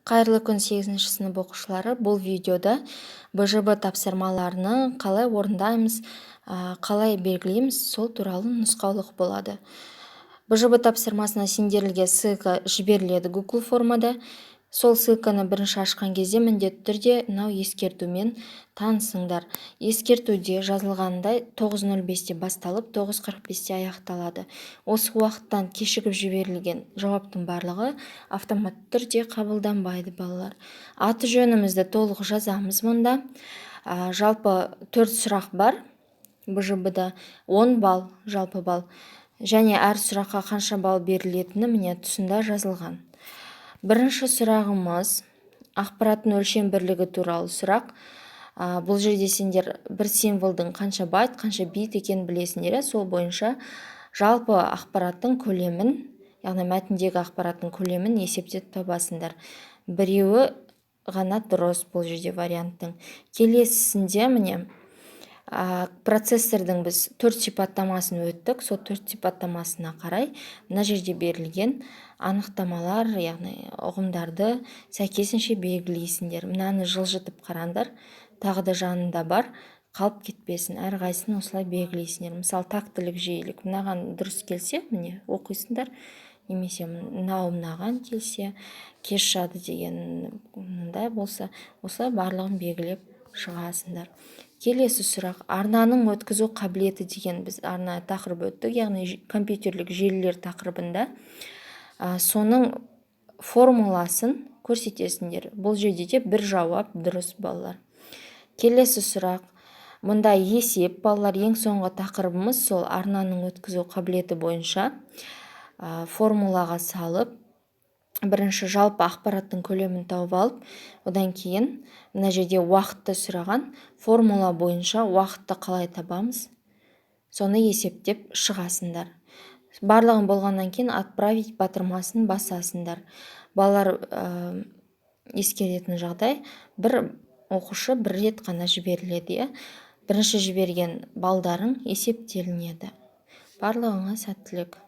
Қайырлы күн 8-ші сынып оқушылары. Бұл видеода БЖБ тапсырмаларını қалай орындаймыз, қалай белгілейміз, сол туралы нұсқаулық болады. БЖБ тапсырмасына сендерілге ссылка жіберіледі Google формада. Сол ссылканы бірінші ашқан кезде міндетті түрде мынау ескертумен танысыңдар. Ескертуде жазылғандай 9:05-те басталып 9:45-те аяқталады. Осы уақыттан кешігіп жіберілген жауаптың барлығы автоматты түрде қабылданбайды балалар. Аты жөнімізді толық жазамыз мұнда. Жалпы 4 сұрақ бар. БЖБ-да 10 балл, жалпы балл. Және әр сұраққа қанша балл берілетіні міне тұсында жазылған. Бірінші сұрағымыз ақпараттың өлшем бірлігі туралы сұрақ. Бұл жерде сендер бір символдың қанша байт, қанша бит екенін білесіңдер. Сол бойынша жалпы ақпараттың көлемін, яғни мәтіндегі ақпараттың көлемін есептеп табасыңдар. Біреуі ғана дұрыс бұл жерде варианттың. Келесісінде міне процессордың біз 4 сипаттамасын өттік. Сол 4 сипаттамасына қарай мына жерде берілген анықтамалар, яғни ұғымдарды сәйкесінше белгілейсіңдер. Мынаны жылжытып қараңдар. Тағы да жанында бар, қалып кетпесін. Әрқайсысын осылай белгілейсіңдер. Мысалы, тактілік, жиілік. Мынаған дұрыс келсе, міне оқисыңдар. Немесе мынаған келсе, кеш жады деген мындай болса, осылай барлығын белгілеп шығасыңдар. Келесі сұрақ. Арнаның өткізу қабілеті деген біз арнайы тақырып өттік, яғни компьютерлік желілер тақырыбында. Соның формуласын көрсетесіңдер. Бұл жерде де бір жауап дұрыс балалар. Келесі сұрақ. Мұнда есеп балалар, ең соңғы тақырыбымыз сол арнаның өткізу қабілеті бойынша формулаға салып, бірінші жалпы ақпараттың көлемін тауып алып, одан кейін мына жерде уақытты сұраған, формула бойынша уақытты қалай табамыз, соны есептеп шығасыңдар. Барлығын болғаннан кейін отправить батырмасын басасыңдар. Балалар ескеретін жағдай, бір оқушы бір рет қана жіберіледі. Бірінші жіберген балдарың есептелінеді. Барлығыңа сәттілік.